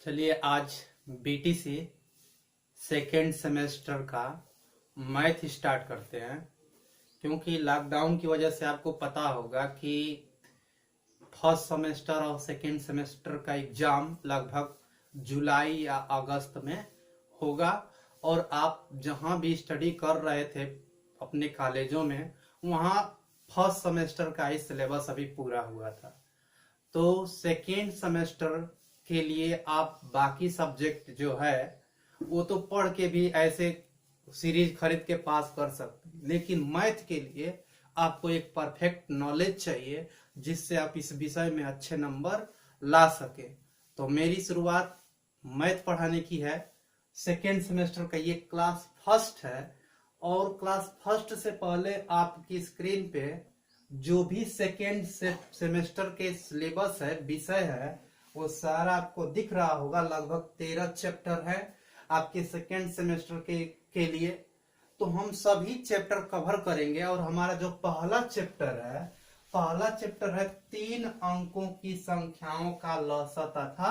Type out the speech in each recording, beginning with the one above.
चलिए आज BTC second semester का मैथ स्टार्ट करते हैं। क्योंकि लॉकडाउन की वजह से आपको पता होगा कि फर्स्ट सेमेस्टर और सेकेंड सेमेस्टर का एग्जाम लगभग जुलाई या अगस्त में होगा। और आप जहां भी स्टडी कर रहे थे अपने कॉलेजों में, वहां फर्स्ट सेमेस्टर का ही सिलेबस अभी पूरा हुआ था। तो सेकेंड सेमेस्टर के लिए आप बाकी सब्जेक्ट जो है वो तो पढ़ के भी ऐसे सीरीज खरीद के पास कर सकते हैं, लेकिन मैथ के लिए आपको एक परफेक्ट नॉलेज चाहिए जिससे आप इस विषय में अच्छे नंबर ला सके। तो मेरी शुरुआत मैथ पढ़ाने की है। सेकेंड सेमेस्टर का ये क्लास फर्स्ट है और क्लास फर्स्ट से पहले आपकी स्क्रीन पे जो भी सेकेंड सेमेस्टर के सिलेबस है, विषय है, वो सारा आपको दिख रहा होगा। लगभग 13 चैप्टर है आपके सेकेंड सेमेस्टर के लिए। तो हम सभी चैप्टर कवर करेंगे और हमारा जो पहला चैप्टर है 3 अंकों की संख्याओं का लसा तथा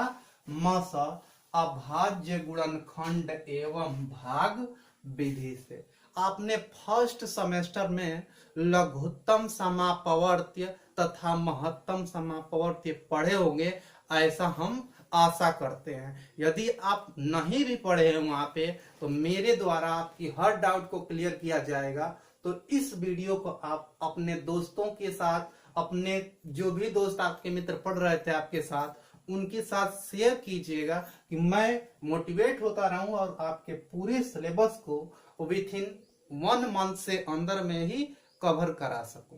मसा अभाज्य गुणनखंड एवं भाग विधि से। आपने फर्स्ट सेमेस्टर में लघुत्तम समापवर्त्य तथा महत्तम समापवर्त्य पढ़े होंगे, ऐसा हम आशा करते हैं। यदि आप नहीं भी पढ़े हैं वहां पे, तो मेरे द्वारा आपकी हर डाउट को क्लियर किया जाएगा। तो इस वीडियो को आप अपने दोस्तों के साथ, अपने जो भी दोस्त आपके मित्र पढ़ रहे थे आपके साथ, उनके साथ शेयर कीजिएगा कि मैं मोटिवेट होता रहूं और आपके पूरे सिलेबस को विथ इन 1 मंथ से अंदर में ही कवर करा सकूं।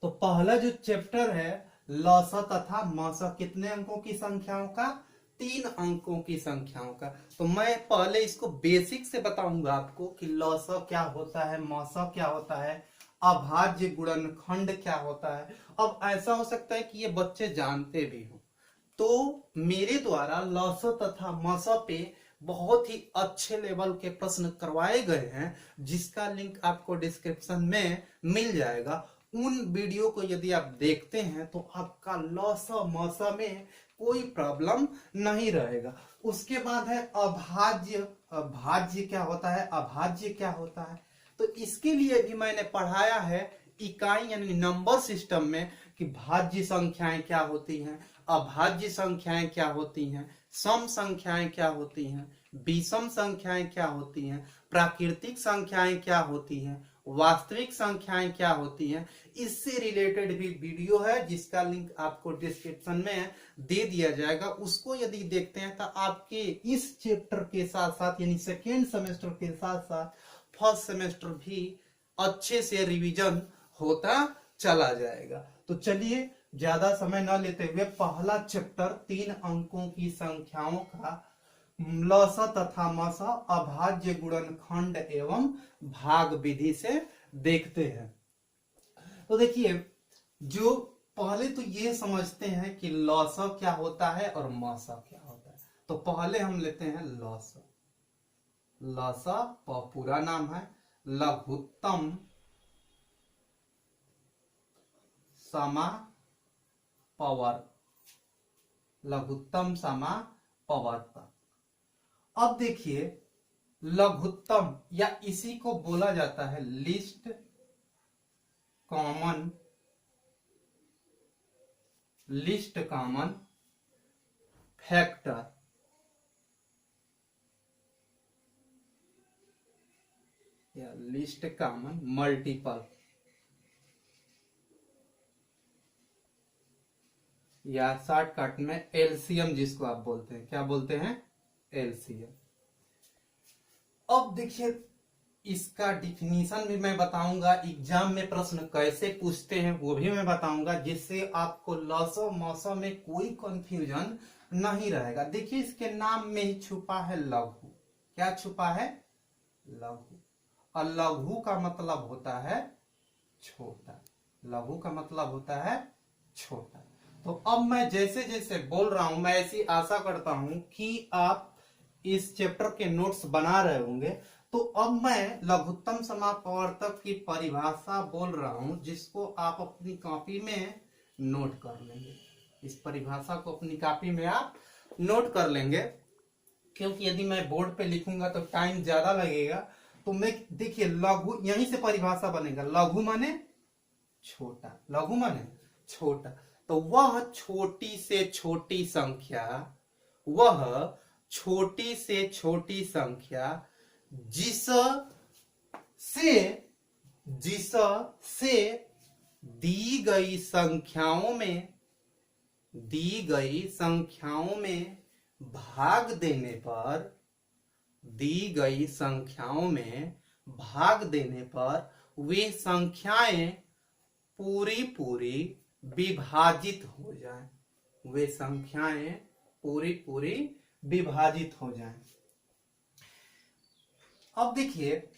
तो पहला जो चैप्टर है लसा तथा मसा, कितने अंकों की संख्याओं का? 3 अंकों की संख्याओं का। तो मैं पहले इसको बेसिक से बताऊंगा आपको कि लसा क्या होता है, मसा क्या होता है, अभाज्य गुणनखंड क्या होता है। अब ऐसा हो सकता है कि ये बच्चे जानते भी हो, तो मेरे द्वारा लसा तथा मसा पे बहुत ही अच्छे लेवल के प्रश्न करवाए गए हैं, जिसका लिंक आपको डिस्क्रिप्शन में मिल जाएगा। उन वीडियो को यदि आप देखते हैं तो आपका लसा मसा में कोई प्रॉब्लम नहीं रहेगा। उसके बाद है अभाज्य। अभाज्य क्या होता है, अभाज्य क्या होता है, तो इसके लिए भी मैंने पढ़ाया है इकाई यानी नंबर सिस्टम में कि भाज्य संख्याएं क्या होती हैं, अभाज्य संख्याएं क्या होती हैं, सम संख्याएं क्या होती हैं, विषम संख्याएं क्या होती हैं, प्राकृतिक संख्याएं क्या होती हैं, वास्तविक संख्याएं क्या होती हैं। इससे रिलेटेड भी वीडियो है जिसका लिंक आपको डिस्क्रिप्शन में दे दिया जाएगा। उसको यदि देखते हैं तो आपके इस चैप्टर के साथ साथ यानी सेकेंड सेमेस्टर के साथ साथ फर्स्ट सेमेस्टर भी अच्छे से रिवीजन होता चला जाएगा। तो चलिए ज्यादा समय न लेते हुए पहला चैप्टर 3 अंकों की संख्याओं का लसा तथा मसा अभाज्य गुणनखंड एवं भाग विधि से देखते हैं। तो देखिए, जो पहले तो ये समझते हैं कि लसा क्या होता है और मसा क्या होता है। तो पहले हम लेते हैं लसा। लसा पूरा नाम है लघुत्तम समापवर्त, लघुत्तम समापवर्तक। अब देखिए, लघुत्तम या इसी को बोला जाता है लीस्ट कॉमन फैक्टर या लीस्ट कॉमन मल्टीपल या शॉर्टकट में एलसीएम जिसको आप बोलते हैं। क्या बोलते हैं? एलसीएम। अब देखिए, इसका डिफिनीशन भी मैं बताऊंगा, एग्जाम में प्रश्न कैसे पूछते हैं वो भी मैं बताऊंगा, जिससे आपको लसा मसा में कोई कंफ्यूजन नहीं रहेगा। देखिए, इसके नाम में ही छुपा है लघु। क्या छुपा है? लघु। और लघु का मतलब होता है छोटा। लघु का मतलब होता है छोटा। तो अब मैं जैसे जैसे बोल रहा हूं, मैं ऐसी आशा करता हूं कि आप इस चैप्टर के नोट्स बना रहे होंगे। तो अब मैं लघुत्तम समापवर्तक की परिभाषा बोल रहा हूं, जिसको आप अपनी कॉपी में नोट कर लेंगे। इस परिभाषा को अपनी कॉपी में आप नोट कर लेंगे, क्योंकि यदि मैं बोर्ड पे लिखूंगा तो टाइम ज्यादा लगेगा। तो मैं देखिए लघु यहीं से परिभाषा बनेगा, लघु माने छोटा, लघु माने छोटा। तो वह छोटी से छोटी संख्या, वह छोटी से छोटी संख्या जिस से दी गई संख्याओं में भाग देने पर, वे संख्याएं पूरी पूरी विभाजित हो जाएं, वे संख्याएं पूरी पूरी विभाजित हो जाएं। अब देखिए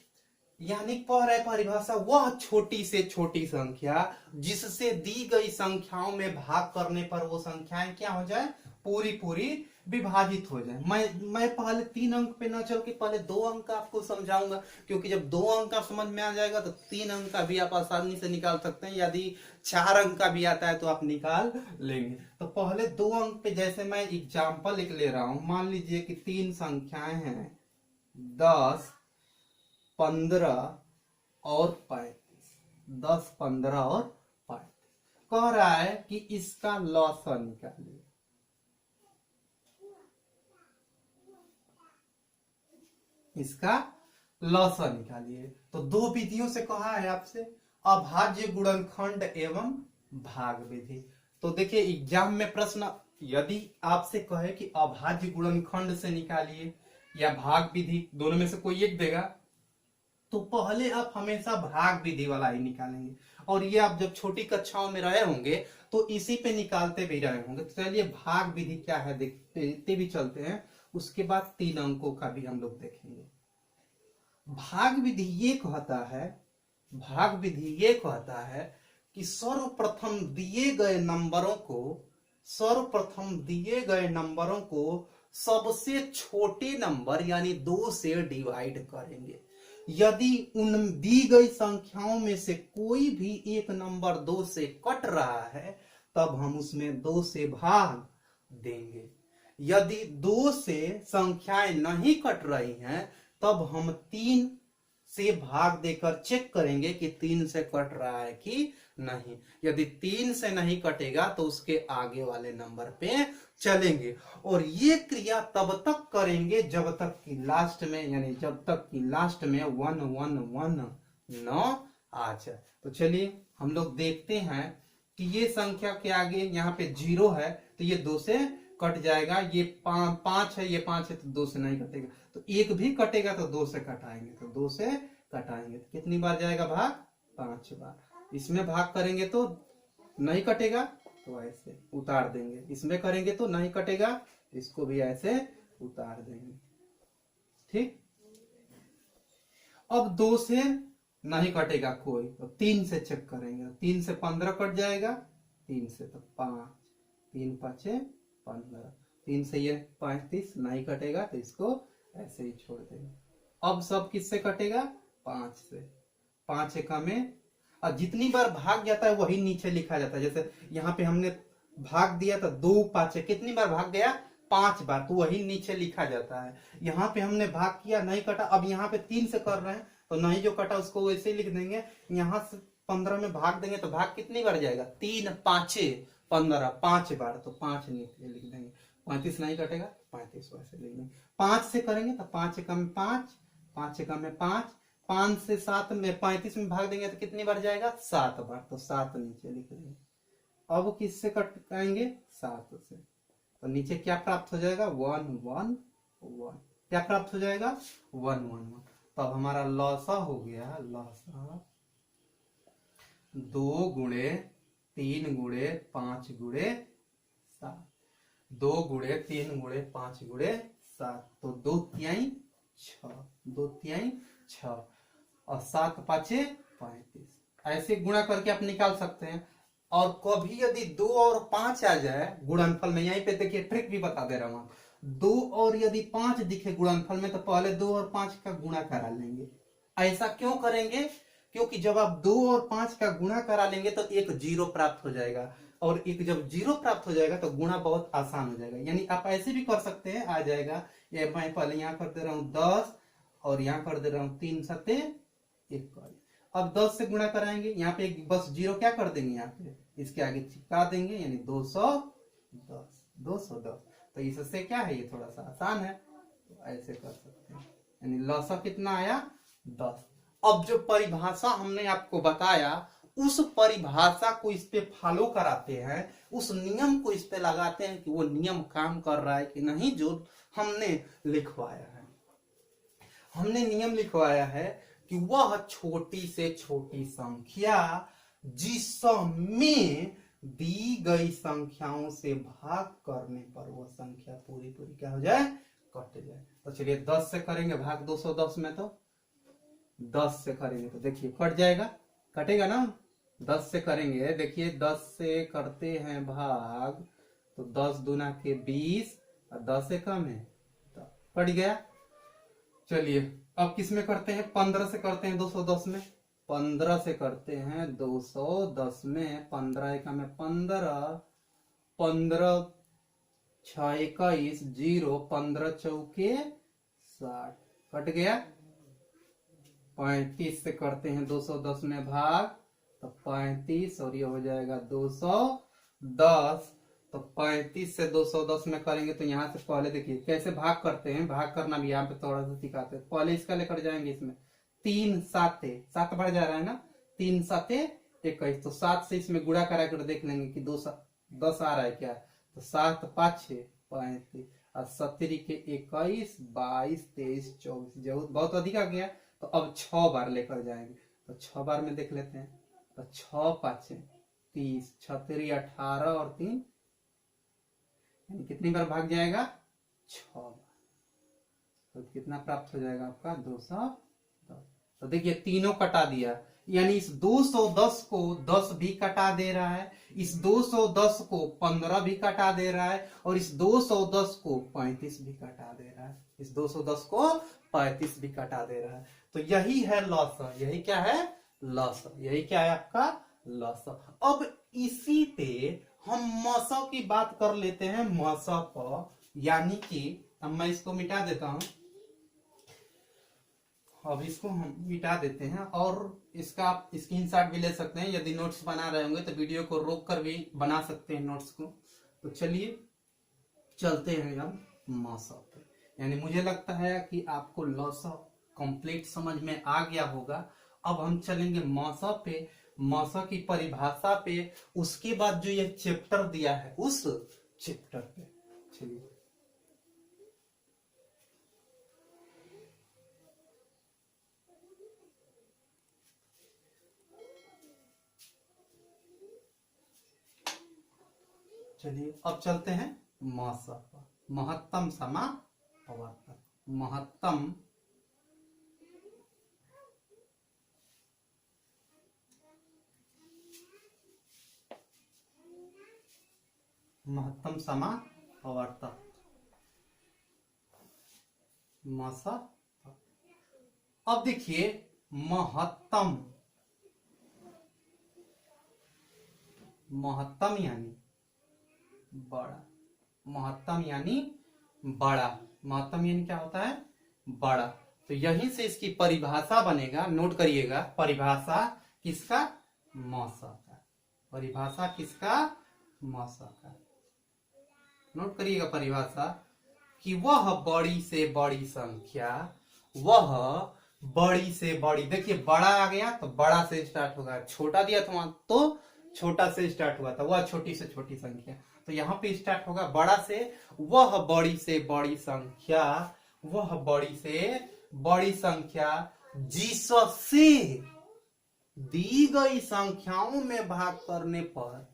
यानी कह रहा है परिभाषा, वह छोटी से छोटी संख्या जिससे दी गई संख्याओं में भाग करने पर वो संख्याएं क्या हो जाए, पूरी पूरी विभाजित हो जाए। मैं पहले 3 अंक पे न चल के पहले 2 अंक का आपको समझाऊंगा, क्योंकि जब 2 अंक का समझ में आ जाएगा तो 3 अंक का भी आप आसानी से निकाल सकते हैं। यदि 4 अंक का भी आता है तो आप निकाल लेंगे। तो पहले 2 अंक पे जैसे मैं एग्जाम्पल लिख ले रहा हूं, मान लीजिए कि 3 संख्याएं हैं 10, 15 और 35, 10, 15 और 35। कह रहा है कि इसका लॉसा निकालिए। इसका लॉसा निकालिए। तो 2 विधियों से कहा है आपसे, अभाज्य गुणनखंड एवं भाग विधि। तो देखिए एग्जाम में प्रश्न यदि आपसे कहे कि अभाज्य गुणनखंड से निकालिए या भाग विधि, दोनों में से कोई एक देगा, तो पहले आप हमेशा भाग विधि वाला ही निकालेंगे। और ये आप जब छोटी कक्षाओं में रहे होंगे तो इसी पे निकालते भी रहे होंगे। तो चलिए भाग विधि क्या है देखते भी चलते हैं, उसके बाद 3 अंकों का भी हम लोग देखेंगे। भाग विधि ये कहता है कि सर्वप्रथम दिए गए नंबरों को सबसे छोटे नंबर यानी 2 से डिवाइड करेंगे। यदि उन दी गई संख्याओं में से कोई भी एक नंबर 2 से कट रहा है तब हम उसमें 2 से भाग देंगे। यदि 2 से संख्याएं नहीं कट रही हैं तब हम 3 से भाग देकर चेक करेंगे कि 3 से कट रहा है कि नहीं। यदि 3 से नहीं कटेगा तो उसके आगे वाले नंबर पे चलेंगे। और ये क्रिया तब तक करेंगे जब तक कि लास्ट में 1 1 1 न आ जाए। तो चलिए हम लोग देखते हैं कि ये संख्या के आगे यहाँ पे 0 है तो ये 2 से कट जाएगा। ये 5 है, ये 5 है तो 2 से नहीं कटेगा। तो 1 भी कटेगा तो 2 से कटाएंगे, तो 2 से कटाएंगे तो कितनी बार जाएगा भाग, 5 बार। इसमें भाग करेंगे तो नहीं कटेगा तो ऐसे उतार देंगे, इसमें करेंगे तो नहीं कटेगा, इसको भी ऐसे उतार देंगे। ठीक, अब 2 से नहीं कटेगा कोई तो 3 से चेक करेंगे। 3 से 15 कट जाएगा, 3 से तो 5, 3 5 15, 3 से ये 35 नहीं कटेगा तो इसको ऐसे ही छोड़ देंगे। अब सब किससे कटेगा, 5 से। 5 एकम में और जितनी बार भाग जाता है वही नीचे लिखा जाता है। जैसे यहाँ पे हमने भाग दिया तो 2 5 कितनी बार भाग गया, 5 बार, तो वही नीचे लिखा जाता है। यहाँ पे हमने भाग किया नहीं कटा, अब यहाँ पे 3 से कर रहे हैं तो नहीं जो कटा उसको वैसे ही लिख देंगे। यहाँ से 15 में भाग देंगे तो भाग कितनी बार जाएगा, 3 5 15, 5 बार, तो 5 नीचे लिख देंगे। 35 नहीं कटेगा 35 वैसे लिख देंगे। 5 से करेंगे तो 5 एकम में 5, 5 एकम में 5, 5 से 7 में 35 में भाग देंगे तो कितनी बार जाएगा, 7 बार, तो 7 नीचे लिख देंगे। अब किससे कटाएंगे, 7 से, तो नीचे क्या प्राप्त हो जाएगा, 1 1 1, क्या प्राप्त हो जाएगा, 1 1 1। तब हमारा लॉसा हो गया, लॉसा 2 गुणे 3 गुणे 5 गुणे 7, 2 गुणे 3 गुणे 5 गुणे 7, तो 2 तिहाई 6, 2 तिहाई 6 और 7 5 35, ऐसे गुणा करके आप निकाल सकते हैं। और कभी यदि 2 और 5 आ जाए गुणनफल में, यहीं पे देखिए ट्रिक भी बता दे रहा हूं, 2 और यदि 5 दिखे गुणनफल में तो पहले 2 और 5 का गुणा करा लेंगे। ऐसा क्यों करेंगे, क्योंकि जब आप 2 और 5 का गुणा करा लेंगे तो एक 0 प्राप्त हो जाएगा और एक जब 0 प्राप्त हो जाएगा तो गुणा बहुत आसान हो जाएगा। यानी आप ऐसे भी कर सकते हैं, आ जाएगा ये मैं पहले यहाँ कर दे रहा हूँ 10 और यहाँ कर दे रहा हूँ 3 सत्ते 21। अब 10 से गुणा कराएंगे, यहाँ पे बस 0 क्या कर देंगे, यहाँ पे इसके आगे चिपका देंगे, यानी 210। तो इससे क्या है, ये थोड़ा सा आसान है, तो ऐसे कर सकते हैं। यानी लसा कितना आया 10। अब जो परिभाषा हमने आपको बताया उस परिभाषा को इस पे फॉलो कराते हैं, उस नियम को इस पे लगाते हैं कि वो नियम काम कर रहा है कि नहीं, जो हमने लिखवाया है। हमने नियम लिखवाया है कि वह छोटी से छोटी संख्या जिसमें दी गई संख्याओं से भाग करने पर वो संख्या पूरी पूरी क्या हो जाए, कट जाए। तो चलिए 10 से करेंगे भाग 210 में, तो 10 से करेंगे तो देखिए कट जाएगा, कटेगा ना। 10 से करेंगे, देखिए 10 से करते हैं भाग तो 10 दूना के 20 और 10 से कम है तो कट गया। चलिए अब किस में करते हैं, 15 से करते हैं 210 में। 15 से करते हैं 210 में, 15 एक में 15, 15 6 21 0, 15 चौके 60 कट गया। 35 से करते हैं 210 में भाग तो 35 और ये हो जाएगा 210। तो 35 से 210 में करेंगे तो यहाँ से पहले देखिए कैसे भाग करते हैं, भाग करना भी यहाँ पे थोड़ा सा सिखाते हैं। पहले इसका लेकर जाएंगे, इसमें 3 7 7 बढ़ जा रहा है ना, 3 7 21, तो 7 से इसमें गुणा करा कर देख लेंगे कि 2 10 आ रहा है क्या, तो 7 5 35 और 17 के 21 22 23 24, बहुत अधिक आ गया। तो अब 6 बार लेकर जाएंगे, तो 6 बार में देख लेते हैं, तो 6 5 30, 36 18 और 3 यानी कितनी बार भाग जाएगा, 6 बार। तो कितना प्राप्त हो जाएगा आपका 210। तो देखिए तीनों कटा दिया, यानी इस 210 को 10 भी कटा दे रहा है, इस 210 को 15 भी कटा दे रहा है और इस 210 को 35 भी कटा दे रहा है, इस 210 को 35 भी कटा दे रहा है। तो यही है लॉस, यही क्या है लॉस, यही क्या है आपका लॉस। अब इसी पे हम मसा की बात कर लेते हैं, मसा पर, यानी कि अब मैं इसको मिटा देता हूं, अब इसको हम मिटा देते हैं और इसका आप स्क्रीनशॉट भी ले सकते हैं। यदि नोट्स बना रहे होंगे तो वीडियो को रोक कर भी बना सकते हैं नोट्स को। तो चलिए चलते हैं अब मसा पे, यानी मुझे लगता है कि आपको लॉसा कंप्लीट समझ में आ गया होगा। अब हम चलेंगे मसा पे, मसा की परिभाषा पे, उसके बाद जो ये चैप्टर दिया है उस चैप्टर पे। चलिए चलिए अब चलते हैं मसा पर, महत्तम समापवर्तक। महत्तम समापवर्तक मसा। अब देखिए महत्तम, महत्तम यानी बड़ा, महत्तम यानी बड़ा, महत्तम यानी क्या होता है बड़ा। तो यहीं से इसकी परिभाषा बनेगा, नोट करिएगा, परिभाषा किसका, मसा का। परिभाषा किसका, मसा का। नोट करिएगा परिभाषा कि वह बड़ी से बड़ी संख्या, वह बड़ी से बड़ी, देखिए बड़ा आ गया तो बड़ा से स्टार्ट होगा, छोटा दिया था वहां तो छोटा से स्टार्ट हुआ था, वह छोटी से छोटी संख्या, तो यहाँ पे स्टार्ट होगा बड़ा से। वह बड़ी से बड़ी संख्या, वह बड़ी से बड़ी संख्या जिससे दी गई संख्याओं में भाग करने पर,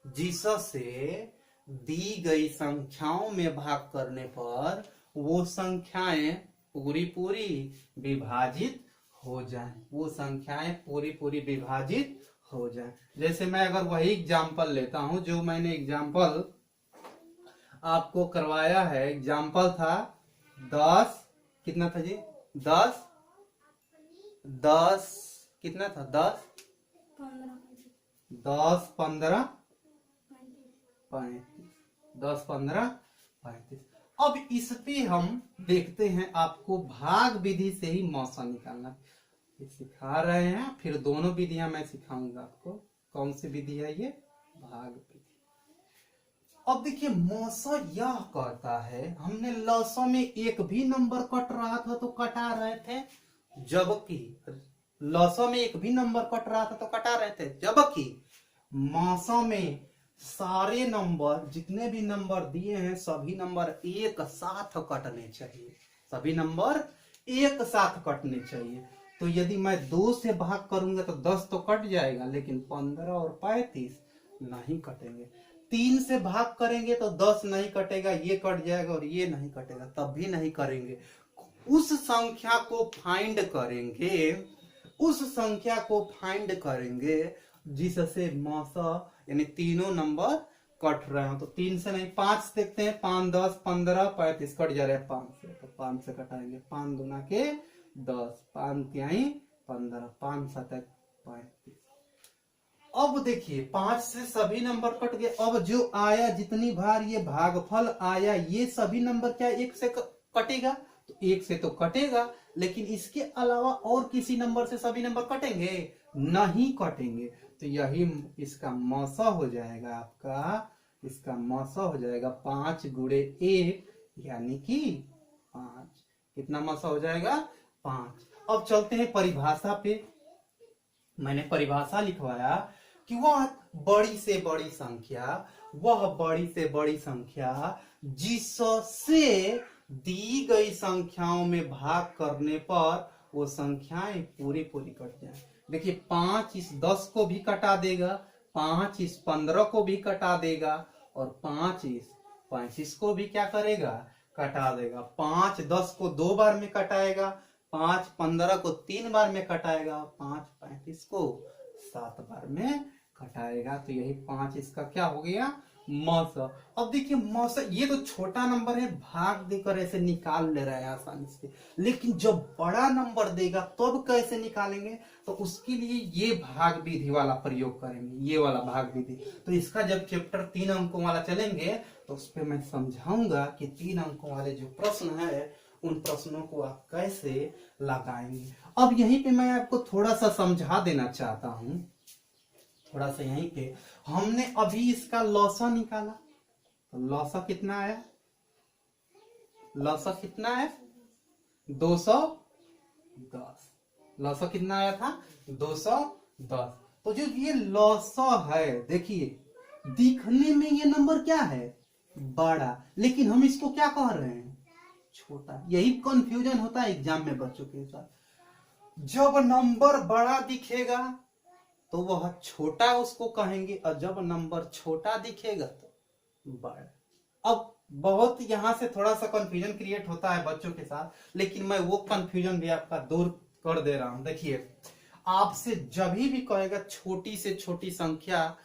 जिससे दी गई संख्याओं में भाग करने पर वो संख्याएं पूरी पूरी विभाजित हो जाएं, वो संख्याएं पूरी पूरी विभाजित हो जाए। जैसे मैं अगर वही एग्जाम्पल लेता हूं जो मैंने एग्जाम्पल आपको करवाया है, एग्जाम्पल था 10, कितना था जी 10 कितना था 10 15 35, 10 15 35। अब इस पे हम देखते हैं, आपको भाग विधि से ही मौसा निकालना ये सिखा रहे हैं। फिर दोनों विधियां मैं सिखाऊंगा आपको। कौन सी विधि है ये? भाग विधि। अब देखिए मौसा यह कहता है, हमने लौसा में एक भी नंबर कट रहा था तो कटा रहे थे, जबकि लौसा में एक भी नंबर कट रहा था तो कटा रहे थे, जबकि मौसा में सारे नंबर जितने भी नंबर दिए हैं सभी नंबर एक साथ कटने चाहिए, सभी नंबर एक साथ कटने चाहिए। तो यदि मैं 2 से भाग करूंगा तो 10 तो कट जाएगा, लेकिन 15 और 35 नहीं कटेंगे। 3 से भाग करेंगे तो 10 नहीं कटेगा, ये कट जाएगा और ये नहीं कटेगा, तब भी नहीं करेंगे। उस संख्या को फाइंड करेंगे, उस संख्या को फाइंड करेंगे जिससे मौसा यानी तीनों नंबर कट रहे हो। तो 3 से नहीं 5 से देखते हैं, 5 10 15 35 कट जा रहे हैं 5 से, तो 5 से कटाएंगे। 5 दूना के 10, 5 के आई 15, 5 7 35। अब देखिए 5 से सभी नंबर कट गए। अब जो आया जितनी बार ये भागफल आया ये सभी नंबर क्या 1 से कटेगा? तो 1 से तो कटेगा, लेकिन इसके अलावा और किसी नंबर से सभी नंबर कटेंगे? नहीं कटेंगे। तो यही इसका मौसा हो जाएगा आपका, इसका मौसा हो जाएगा 5 गुणे 1 यानी कि 5। कितना मौसा हो जाएगा? 5। अब चलते हैं परिभाषा पे। मैंने परिभाषा लिखवाया कि वह बड़ी से बड़ी संख्या, वह बड़ी से बड़ी संख्या जिससे दी गई संख्याओं में भाग करने पर वो संख्याएं पूरी पूरी कट जाए। देखिए 5 इस 10 को भी कटा देगा, 5 इस 15 को भी कटा देगा, और 5 इस 35 को भी क्या करेगा? कटा देगा। 5 10 को 2 बार में कटाएगा, 5 15 को 3 बार में कटाएगा, 5 35 को 7 बार में कटाएगा। तो यही 5 इसका क्या हो गया? मौसा। अब देखिए मौसा ये तो छोटा नंबर है, भाग देकर ऐसे निकाल ले रहा है आसानी से, लेकिन जब बड़ा नंबर देगा तब कैसे निकालेंगे? तो उसके लिए ये भाग विधि वाला प्रयोग करेंगे, ये वाला भाग विधि। तो इसका जब चैप्टर 3 अंकों वाला चलेंगे तो उस पर मैं समझाऊंगा कि 3 अंकों वाले जो प्रश्न है उन प्रश्नों को आप कैसे लगाएंगे। अब यहीं पे मैं आपको थोड़ा सा समझा देना चाहता हूं, थोड़ा सा यहीं पे हमने अभी इसका लौसा निकाला, तो लौसा कितना आया? लौसा कितना है? 210। लौसा कितना आया था? 210। तो जो ये लौसा है, देखिए दिखने में ये नंबर क्या है? बड़ा, लेकिन हम इसको क्या कह रहे हैं? छोटा। यही कंफ्यूजन होता है एग्जाम में बच्चों के साथ। जब नंबर बड़ा दिखेगा तो वह छोटा उसको कहेंगे, और जब नंबर छोटा दिखेगा तो बड़ा। अब बहुत यहां से थोड़ा सा कंफ्यूजन क्रिएट होता है बच्चों के साथ, लेकिन मैं वो कंफ्यूजन भी आपका दूर कर दे रहा हूं। देखिए आपसे जब भी कहेगा छोटी से छोटी संख्या,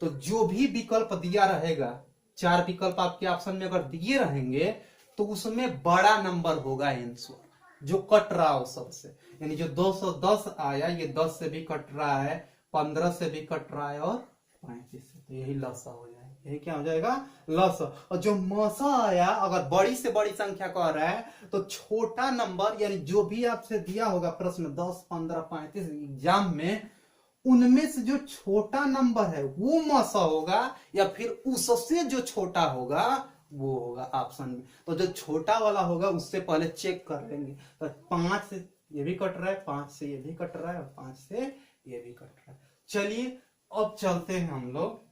तो जो भी विकल्प दिया रहेगा, 4 विकल्प आपके ऑप्शन में अगर दिए रहेंगे तो उसमें बड़ा नंबर होगा आंसर, जो कट रहा हो सबसे। यानी जो 210 आया ये 10 से भी कट रहा है, 15 से भी कट रहा है, और 35 से। तो यही लौसा हो जाएगा। यही क्या हो जाएगा? लौसा। और जो मौसा आया अगर बड़ी से बड़ी संख्या कह रहा है तो छोटा नंबर, यानी जो भी आपसे दिया होगा प्रश्न 10 15 35 एग्जाम में, उनमें से जो छोटा नंबर है वो मौसा होगा, या फिर उससे जो छोटा होगा वो होगा ऑप्शन में। तो जो छोटा वाला होगा उससे पहले चेक कर लेंगे। तो 5 से ये भी कट रहा है, 5 से ये भी कट रहा है, और 5 से ये भी कट रहा है। चलिए अब चलते हैं हम लोग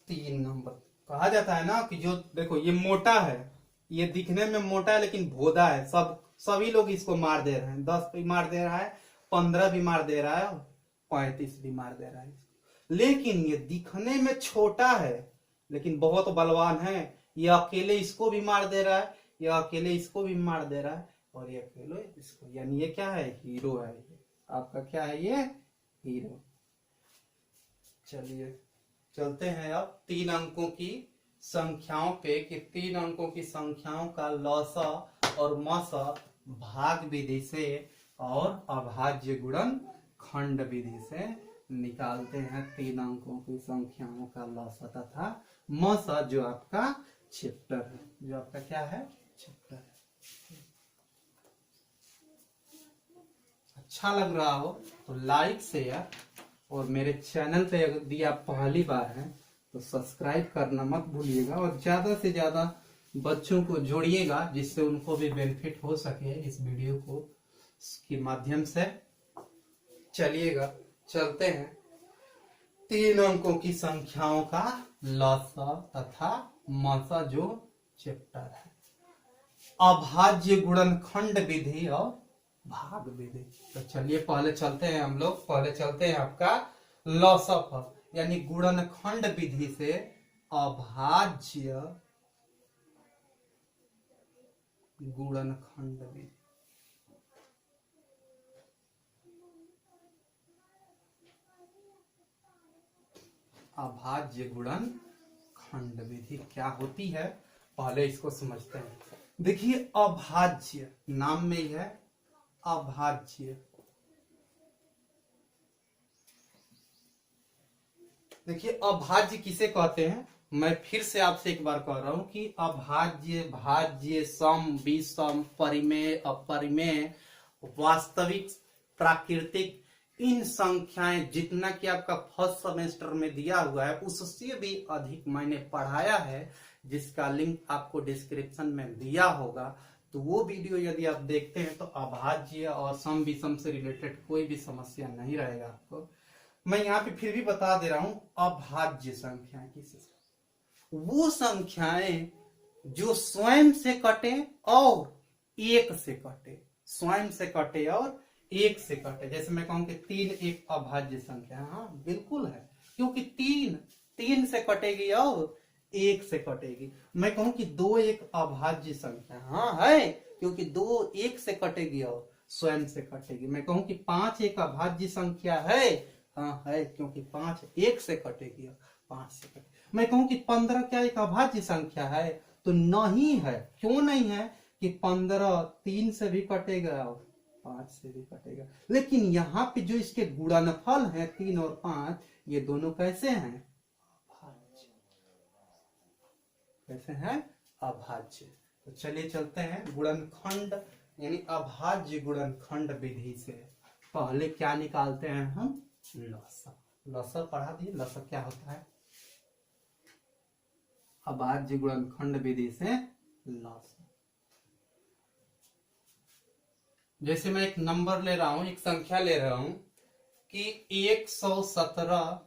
3 नंबर। कहा जाता है ना कि जो देखो ये मोटा है, ये दिखने में मोटा है लेकिन भोदा है। सभी लोग इसको मार दे रहे हैं। 10 भी मार दे रहा है, 15 भी मार दे रहा है, 35 भी मार दे रहा है। लेकिन ये दिखने में छोटा है लेकिन बहुत बलवान है। ये अकेले इसको भी मार दे रहा है, ये अकेले इसको भी मार दे रहा है, और ये अकेले इसको। यानी ये क्या है? हीरो है। आपका क्या है? ये हीरो। चलिए चलते हैं अब 3 अंकों की संख्याओं पे, कि 3 अंकों की संख्याओं का लौसा और मौसा भाग विधि से और अभाज्य गुणन खंड विधि से निकालते हैं 3 अंकों की संख्याओं का लसा तथा मसा, जो आपका चैप्टर है, जो आपका क्या है, चैप्टर है। अच्छा लग रहा हो तो लाइक शेयर, और मेरे चैनल पे यदि आप पहली बार हैं तो सब्सक्राइब करना मत भूलिएगा, और ज्यादा से ज्यादा बच्चों को जोड़िएगा जिससे उनको भी बेनिफिट हो सके इस वीडियो को के माध्यम से। चलिएगा चलते हैं 3 अंकों की संख्याओं का लसा तथा मसा, जो चैप्टर है, अभाज्य गुणनखंड विधि और भाग विधि। तो चलिए पहले चलते हैं हम लोग, पहले चलते हैं आपका लसा पर, यानी गुणनखंड विधि से अभाज्य गुणनखंड विधि। अभाज्य गुणनखंड विधि क्या होती है, पहले इसको समझते हैं। देखिए अभाज्य नाम में ही है, अभाज्य। देखिए अभाज्य किसे कहते हैं, मैं फिर से आपसे एक बार कह रहा हूं कि अभाज्य, भाज्य, सम, विषम, परिमेय, अपरिमेय, वास्तविक, प्राकृतिक, इन संख्याएं जितना कि आपका फर्स्ट सेमेस्टर में दिया हुआ है उससे भी अधिक मैंने पढ़ाया है, जिसका लिंक आपको डिस्क्रिप्शन में दिया होगा। तो वो वीडियो यदि आप देखते हैं तो अभाज्य और सम विषम से रिलेटेड कोई भी समस्या नहीं रहेगा आपको। मैं यहाँ पे फिर भी बता दे रहा हूं, अभाज्य संख्याएं किसे, वो संख्याएं जो स्वयं से कटे और एक से कटे, स्वयं से कटे और एक से कटे। जैसे मैं कहूं कि 3 एक अभाज्य संख्या है, हाँ बिल्कुल है, क्योंकि 3 से कटेगी और 1 से कटेगी। मैं कहूं कि 2 एक अभाज्य संख्या, हाँ है, क्योंकि 2 1 से कटेगी और स्वयं से कटेगी। मैं कहूं कि 5 एक अभाज्य संख्या है, हाँ है, क्योंकि 5 1 से कटेगी और 5 से कटेगी। मैं कहूं कि 15 क्या एक अभाज्य संख्या है, तो नहीं है। क्यों नहीं है, कि 15 3 से भी कटेगा और 5 से भी कटेगा। लेकिन यहाँ पे जो इसके गुणनफल है 3 और 5, ये दोनों कैसे हैं, अभाज्य। कैसे हैं, अभाज्य। तो चलिए चलते हैं गुणनखंड यानी अभाज्य गुणनखंड विधि से। पहले क्या निकालते हैं हम, लसा। लसा पढ़ा दिए, लसा क्या होता है, अभाज्य गुणनखंड विधि से लसा। जैसे मैं एक नंबर ले रहा हूं, एक संख्या ले रहा हूं कि 117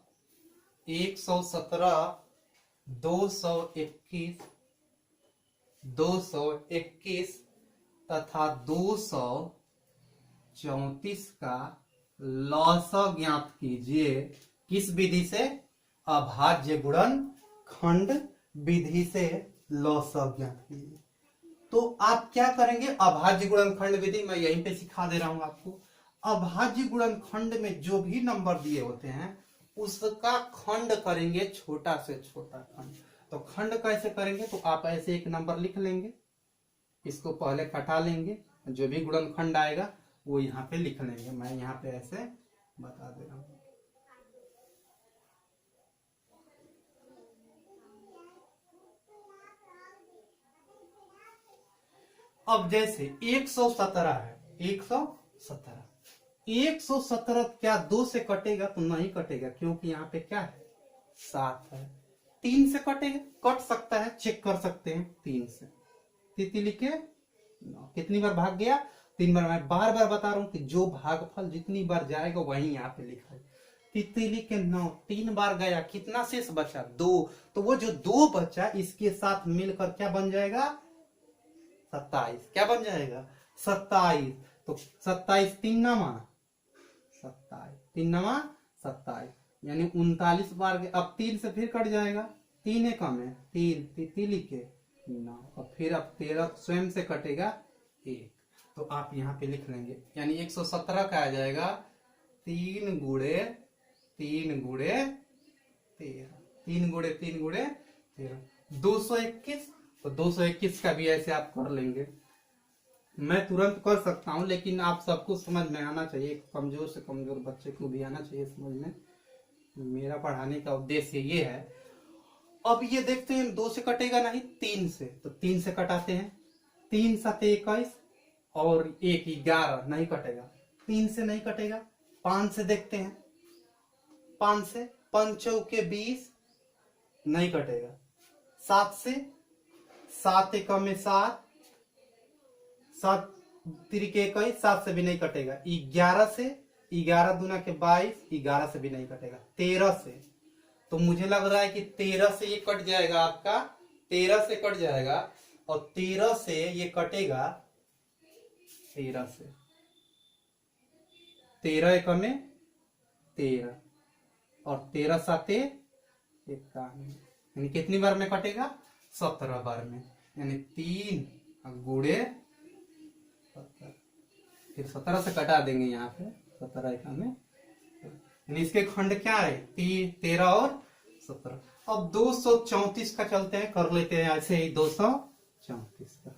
221 221 तथा 234 का लसा ज्ञात कीजिए। किस विधि से, अभाज्य गुणनखंड विधि से लसा ज्ञात कीजिए। तो आप क्या करेंगे, अभाज्य गुणनखंड विधि मैं यहीं पे सिखा दे रहा हूं आपको। अभाज्य गुणनखंड में जो भी नंबर दिए होते हैं उसका खंड करेंगे, छोटा से छोटा खंड। तो खंड कैसे करेंगे, तो आप ऐसे एक नंबर लिख लेंगे, इसको पहले कटा लेंगे, जो भी गुणनखंड आएगा वो यहाँ पे लिख लेंगे। मैं यहाँ पे ऐसे बता दे रहा हूँ। अब जैसे 117 है, 117 क्या 2 से कटेगा, तो नहीं कटेगा, क्योंकि यहाँ पे क्या है, 7 है। 3 से कटेगा, कट सकता है, चेक कर सकते हैं 3 से। तितली के 9 कितनी बार भाग गया, 3 बार। मैं बार बार बता रहा हूं कि जो भागफल जितनी बार जाएगा वही यहाँ पे लिखा है। तितली के 9 3 बार गया, कितना शेष बचा, 2। तो वो जो 2 बचा इसके साथ मिलकर क्या बन जाएगा, 27। क्या बन जाएगा, 27। तो 27 3 नमा 27, 3 नमा 27, यानी 39 बार गए। अब 3 से फिर कट जाएगा, 3 कम है, 3 तितली के 9, और फिर अब 13 स्वयं से कटेगा 1। तो आप यहाँ पे लिख लेंगे, यानी 117 का आ जाएगा 3 गुणे 3 गुणे 13, 3 गुणे 3 गुणे 13, 221। तो 221 का भी ऐसे आप कर लेंगे। मैं तुरंत कर सकता हूं, लेकिन आप सबको समझ में आना चाहिए, कमजोर से कमजोर बच्चे को भी आना चाहिए समझ में। मेरा पढ़ाने का उद्देश्य ये है। अब ये देखते हैं 2 से कटेगा नहीं, 3 से, तो 3 से कटाते हैं। 3 7 21 और 1 11 नहीं कटेगा, 3 से नहीं कटेगा। 5 से देखते हैं, 5 से 5 चौके 20 नहीं कटेगा। 7 से, 7 एकम में 7, 7 तिरिके 21, 7 से भी नहीं कटेगा। 11 से, 11 दूना के 22, 11 से भी नहीं कटेगा। 13 से, तो मुझे लग रहा है कि 13 से ये कट जाएगा आपका, 13 से कट जाएगा, और 13 से ये कटेगा 13 से। 13 एकम में 13 और 13 7 51, यानी कितनी बार में कटेगा? 17 बार में, यानी 3 गुणे 17, फिर 17 से कटा देंगे यहाँ पे, 17 एकम में, यानी इसके खंड क्या है? 13 और 17। अब 234 का चलते हैं, कर लेते हैं ऐसे ही 234 का।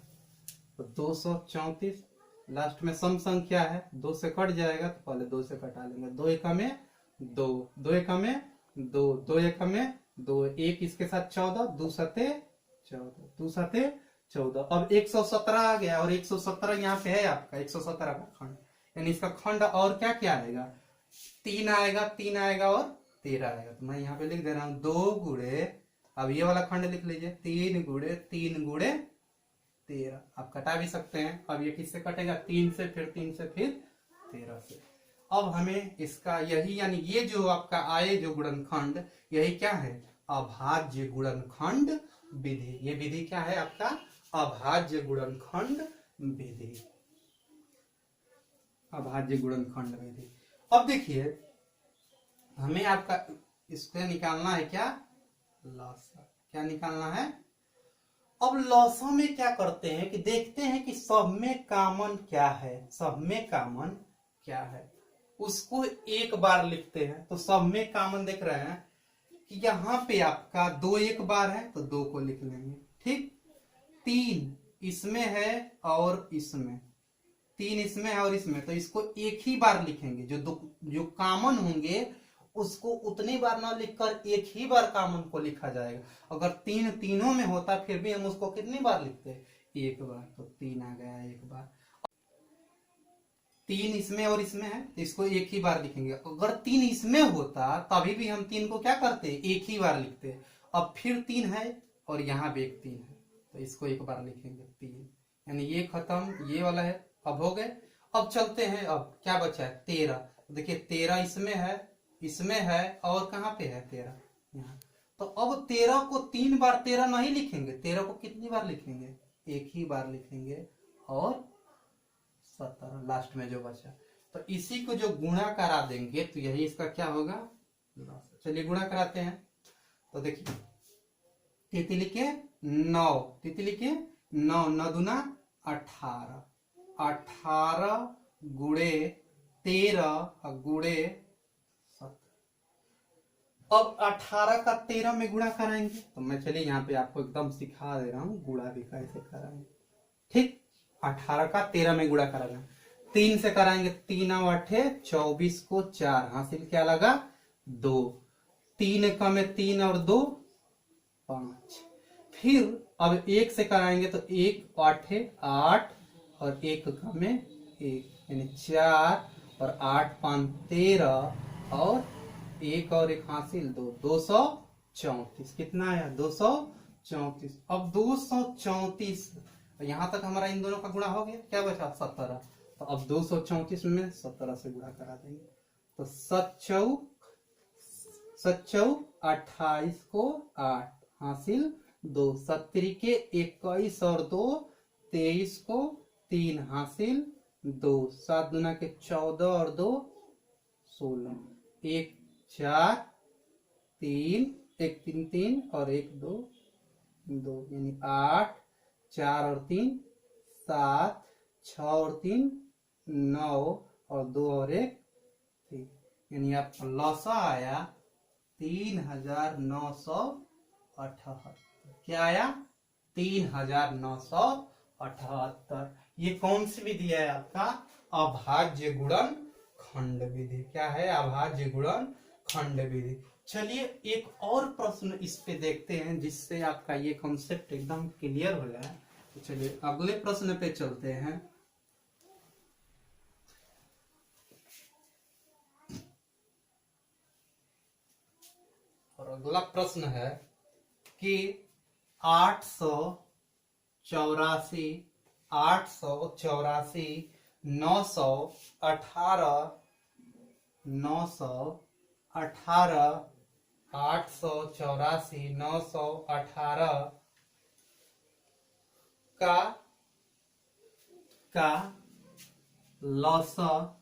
तो 234 लास्ट में सम संख्या है, 2 से कट जाएगा तो पहले 2 से कटा लेंगे। 2 एकम में 2, 2 एकम में 2, 2 एकम में 2, 1 इसके साथ 14, 2 सते 14, 2 सते 14। अब 117 आ गया, और 117 यहाँ पे है आपका 117 का खंड, यानी इसका खंड और क्या क्या आएगा? 3 आएगा, 3 आएगा और 13 आएगा। तो मैं यहाँ पे लिख दे रहा हूँ 2 गुणे, अब ये वाला खंड लिख लीजिए, 3 गुणे 3 गुणे 13। आप कटा भी सकते हैं। अब ये किससे कटेगा? 3 से, फिर 3 से, फिर 13 से। अब हमें इसका यही, यानी ये जो आपका आए जो गुणनखंड, यही क्या है? अभाज्य गुणनखंड विधि। ये विधि क्या है आपका? अभाज्य गुणनखंड विधि, अभाज्य गुणनखंड विधि। अब देखिए, हमें आपका इसको निकालना है क्या? लसा। क्या निकालना है? अब लसा में क्या करते हैं कि देखते हैं कि सब में कॉमन क्या है, सब में कॉमन क्या है, उसको एक बार लिखते हैं। तो सब में कॉमन देख रहे हैं कि यहाँ पे आपका 2 एक बार है, तो 2 को लिख लेंगे, ठीक। 3 इसमें है और इसमें, 3 इसमें है और इसमें, तो इसको एक ही बार लिखेंगे। जो कॉमन होंगे उसको उतनी बार ना लिखकर एक ही बार कॉमन को लिखा जाएगा। अगर 3 तीनों में होता फिर भी हम उसको कितनी बार लिखते हैं? एक बार। तो 3 आ गया एक बार। 3 इसमें और इसमें है, तो इसको एक ही बार लिखेंगे। अगर 3 इसमें होता तभी भी हम 3 को क्या करते? एक ही बार लिखते। अब फिर 3 है और यहाँ भी एक 3 है, तो इसको एक बार लिखेंगे 3, यानी ये खत्म, ये वाला है। अब हो गए। अब चलते हैं, अब क्या बचा है? 13। देखिए 13 इसमें है और कहाँ पे है? 13 यहाँ। तो अब 13 को 3 बार 13 नहीं लिखेंगे, 13 को कितनी बार लिखेंगे? एक ही बार लिखेंगे, और 17 लास्ट में जो बचा। तो इसी को जो गुणा करा देंगे तो यही इसका क्या होगा? चलिए गुणा कराते हैं। तो देखिए, तितली के 9, तितली के 9, 9 दूना 18, 18 गुणे 13 गुणे 17। अब 18 का 13 में गुणा कराएंगे, तो मैं चलिए यहाँ पे आपको एकदम सिखा दे रहा हूँ गुणा भी कैसे कराएंगे, ठीक। 18 का 13 में गुणा कराना, 3 से कराएंगे, 3 और 8 24 को 4 हासिल क्या लगा? 2। 3 का में 3 और 2 5। फिर अब 1 से कराएंगे तो 1 8 8 और 1 का में 1, यानी 4 और 8 5 13 और 1 और 1 हासिल 2, 234। कितना आया? 234। अब 234 यहाँ तक हमारा इन दोनों का गुणा हो गया, क्या बचा? 17। तो अब 234 में 17 से गुणा करा देंगे, तो 7 चौक 28 को 8 हासिल 2, 7 के 21 और 2 23 को 3 हासिल 2, 7 दूना के 14 और 2 16, 1 4 3 1 3 3 और 1 2 2, यानी 8 4 और 3 7 6 और 3 9 और 2 और 1 3, यानी आपका लसा आया 3978। क्या आया? 3978। ये कौन सी विधि है आपका? अभाज्य गुणन खंड विधि। क्या है? अभाज्य गुणन खंड विधि। चलिए एक और प्रश्न इस पे देखते हैं जिससे आपका ये कॉन्सेप्ट एकदम क्लियर हो जाए। तो चलिए अगले प्रश्न पे चलते हैं। और अगला प्रश्न है कि 884 884 918 884 918 का लसा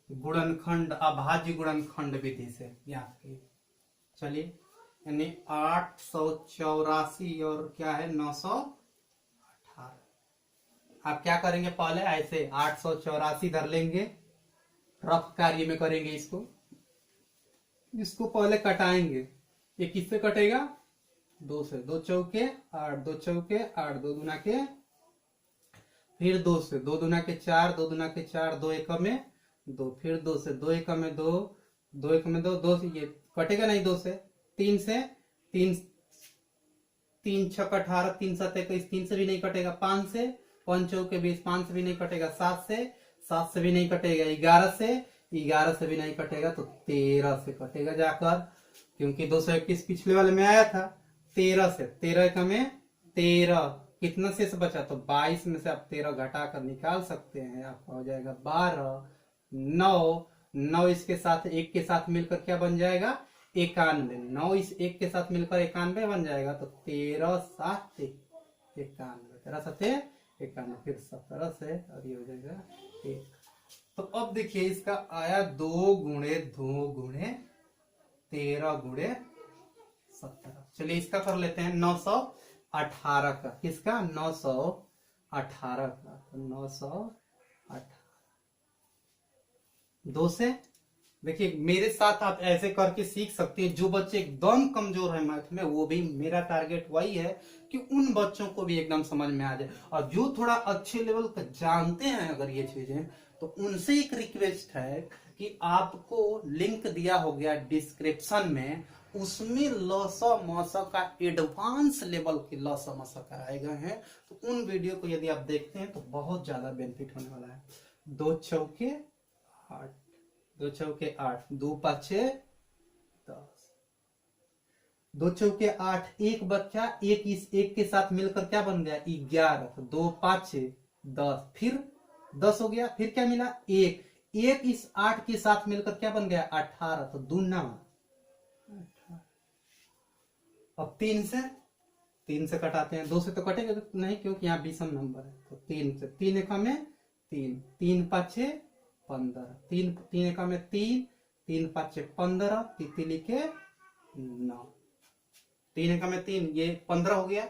गुणनखंड अभाज्य गुणनखंड विधि से ज्ञात की। चलिए यानी 884 और क्या है 918। आप क्या करेंगे, पहले ऐसे 884 धर लेंगे, रफ कार्य में करेंगे इसको पहले कटाएंगे। ये किससे कटेगा, 2 से, 2 चौके 8, 2 चौके 8, 2 दूना के, फिर 2 से, 2 दूना के 4, 2 दूना के 4, 2 एक में 2, फिर 2 से, 2 एक में 2, 2 एक में 2, 2 से ये कटेगा नहीं, 2 से 3 से 3, 3 6 18, 3 7 21, 3 से भी नहीं कटेगा, 5 से, 5 चौके 20, 5 से भी नहीं कटेगा, 7 से भी नहीं कटेगा, 11 से भी नहीं कटेगा, तो 13 से कटेगा जाकर, क्योंकि 221 पिछले वाले में आया था। 13 से, 13 एक में 13, कितना शेष बचा, तो 22 में से आप 13 घटा कर निकाल सकते हैं, आपका हो जाएगा 12। 9 इसके साथ, एक के साथ मिलकर क्या बन जाएगा, 91। 9 इस एक के साथ मिलकर 91 बन जाएगा, तो 13 7 91, 13 7 51, फिर 17 से, और ये हो जाएगा 1। तो अब देखिए इसका आया 2 गुणे 2 गुणे 13 गुणे 17। चलिए इसका कर लेते हैं 918 का, किसका 918 का, तो 918 2 से। देखिए मेरे साथ आप ऐसे करके सीख सकते हैं। जो बच्चे एकदम कमजोर है मैथ में, वो भी मेरा टारगेट वही है कि उन बच्चों को भी एकदम समझ में आ जाए, और जो थोड़ा अच्छे लेवल का जानते हैं अगर ये चीजें, तो उनसे एक रिक्वेस्ट है कि आपको लिंक दिया हो गया डिस्क्रिप्शन में, उसमें लसा मसा का एडवांस लेवल के लसा मसा कराए गए हैं। तो उन वीडियो को यदि आप देखते हैं तो बहुत ज्यादा बेनिफिट होने वाला है। 2 चौके 8, 2 चौके 8, 2 5 10, 2 चौके 8, एक बच्चा, एक इस एक के साथ मिलकर क्या बन गया 11, 2 5 10, फिर 10 हो गया, फिर क्या मिला 1, एक इस 8 के साथ मिलकर क्या बन गया 18, तो 2 9। अब 3 से कटाते हैं, 2 से तो कटेगा नहीं क्योंकि यहाँ विषम नंबर है, तो 3 से, 3 एक में 3, 3 5 15, 3 एक में 3, 3 5 15, तितली के 9, 3 एक में 3, ये 15 हो गया,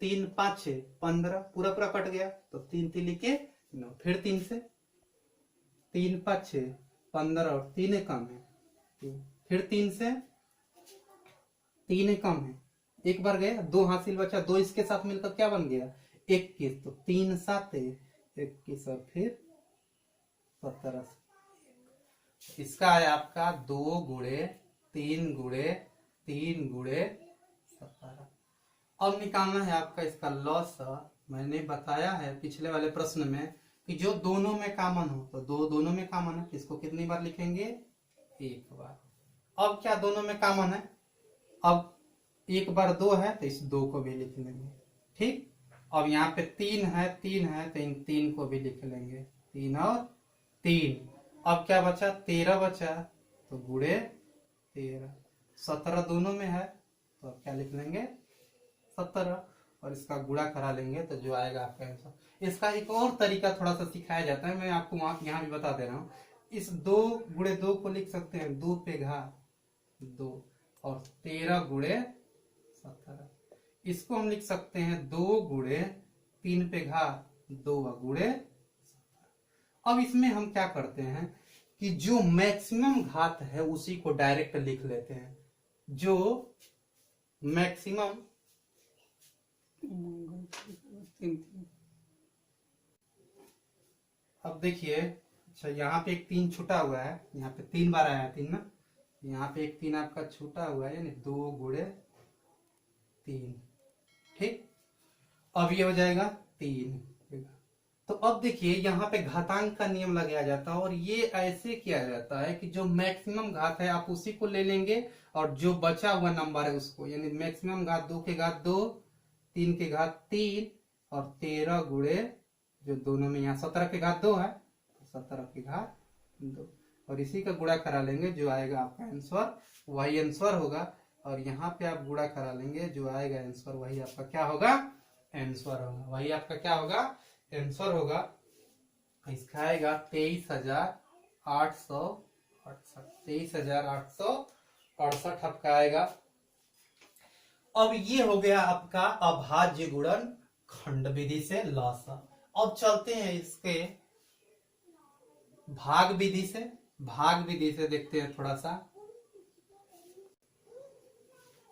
3 5 15, पूरा पूरा कट गया, तो 3 तिली के 9, फिर 3 से, 3 5 15 और 3 एक में 3, फिर 3 से, 3 एक में एक बार गया, 2 हासिल बचा, 2 इसके साथ मिलकर क्या बन गया 21, तो 3 7 21, और फिर 17। इसका है आपका 2 गुणे 3 गुणे 3 गुणे 17। अब निकालना है आपका इसका लॉस। मैंने बताया है पिछले वाले प्रश्न में कि जो दोनों में कॉमन हो, तो दोनों में कॉमन है, इसको कितनी बार लिखेंगे, एक बार। अब क्या दोनों में कॉमन है, अब एक बार 2 है तो इस 2 को भी लिख लेंगे, ठीक। अब यहाँ पे 3 है तो इन 3 को भी लिख लेंगे, 3 और 3। अब क्या बचा 13 बचा, तो गुणे 13, 17 दोनों में है, तो अब क्या लिख लेंगे 17, और इसका गुणा करा लेंगे तो जो आएगा आपका आंसर। इसका एक और तरीका थोड़ा सा सिखाया जाता है, मैं आपको यहाँ भी बता दे रहा हूँ। इस 2 गुणे 2 को लिख सकते हैं 2 पे घात 2, और 13 गुणे 17, इसको हम लिख सकते हैं 2 गुणे 3 पे घात 2 गुणे 17। अब इसमें हम क्या करते हैं कि जो मैक्सिमम घात है उसी को डायरेक्ट लिख लेते हैं, जो मैक्सिमम, अब देखिए अच्छा, यहाँ पे एक 3 छूटा हुआ है, यहाँ पे 3 बार आया है 3 ना, यहाँ पे एक 3 आपका छूटा हुआ है, यानी 2 गुणे 3। ठीक, अब ये हो जाएगा 3। तो अब देखिए यहाँ पे घातांक का नियम लगाया जाता है, और ये ऐसे किया जाता है कि जो मैक्सिमम घात है आप उसी को ले लेंगे, और जो बचा हुआ नंबर है उसको, यानी मैक्सिमम घात 2 के घात 2, 3 के घात 3, और 13 गुणे जो दोनों में यहाँ 17 के घात 2 है, 17 के घात 2, और इसी का गुणा करा लेंगे, जो आएगा आपका आंसर वही आंसर होगा। और यहाँ पे आप गुणा करा लेंगे, जो आएगा आंसर वही आपका क्या होगा, आंसर होगा, वही आपका क्या होगा, आंसर होगा। इसका आएगा 23,868, 23,868 आपका आएगा। अब ये हो गया आपका अभाज्य गुणन खंड विधि से लसा। अब चलते हैं इसके भाग विधि से। भाग विधि से देखते हैं थोड़ा सा।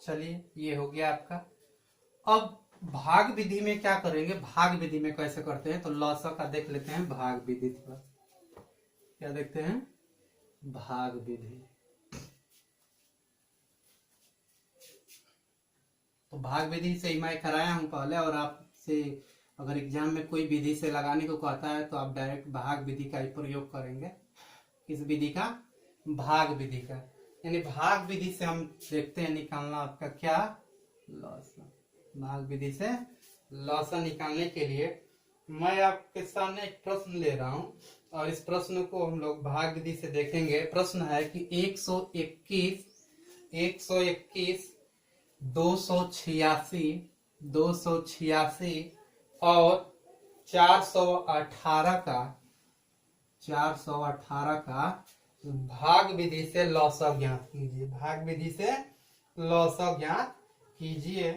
चलिए, ये हो गया आपका। अब भाग विधि में क्या करेंगे, भाग विधि में कैसे करते हैं, तो लसा का देख लेते हैं। भाग विधि थोड़ा क्या देखते हैं, भाग विधि। तो भाग विधि से ही मैं कराया हूं पहले, और आपसे अगर एग्जाम में कोई विधि से लगाने को कहता है तो आप डायरेक्ट भाग विधि का ही प्रयोग करेंगे। किस विधि का, भाग विधि का। यानी भाग विधि से हम देखते हैं निकालना आपका क्या, लसा। भाग विधि से लसा निकालने के लिए मैं आपके सामने एक प्रश्न ले रहा हूं, और इस प्रश्न को हम लोग भाग विधि से देखेंगे। प्रश्न है कि 121, 286, 286 और 418 का भाग विधि से लसा ज्ञात कीजिए। भाग विधि से लसा ज्ञात कीजिए।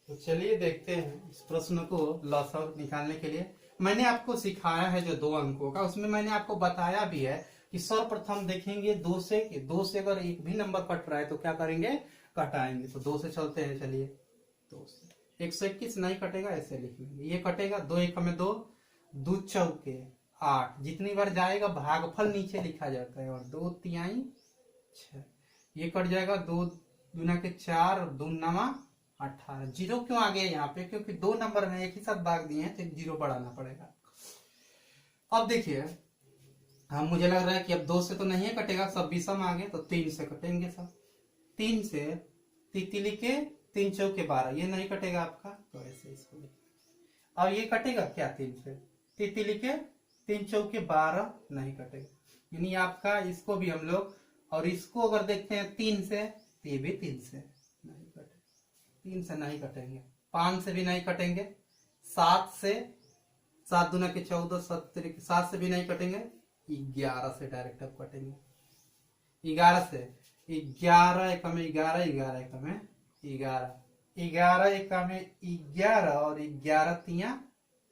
तो चलिए देखते हैं इस प्रश्न को लसा निकालने के लिए। मैंने आपको सिखाया है जो 2 अंकों का, उसमें मैंने आपको बताया भी है कि सर्वप्रथम देखेंगे 2 से अगर एक भी नंबर कट रहा है तो क्या करेंगे, कटाएंगे। तो 2 से चलते हैं, चलिए 2 से। 121 नहीं कटेगा, ऐसे लिख लेंगे। ये कटेगा, 2 एक में 2, 2 चौके 8, जितनी बार जाएगा भागफल नीचे लिखा जाता है, और 2 तिहाई 6। ये कट जाएगा, 2 दूना के 4 और 2 नवा 18। जीरो क्यों आ गया यहाँ पे, क्योंकि 2 नंबर में एक ही साथ भाग दिए हैं तो एक जीरो बढ़ाना पड़ेगा। अब देखिए, मुझे लग रहा है कि अब 2 से तो नहीं कटेगा, सब विषम आ गए, तो 3 से कटेंगे सब। 3 से तितली के 3 चौके 12, ये नहीं कटेगा आपका, तो ऐसे इसको लिखें। अब ये कटेगा क्या, 3 से तितली के 3 चौके 12 नहीं कटेगा, यानी आपका इसको भी हम लोग, और इसको अगर देखते हैं 3 से, तो ये भी 3 से नहीं कटेगा, 3 से नहीं कटेंगे, 5 से भी नहीं कटेंगे, 7 से, 7 दूना के 14, 7 से भी नहीं कटेंगे, 11 से डायरेक्ट अब कटेंगे। 11 से, 11 एक में 11, 11 एक में 11, 11 एक में 11, और 11 तिया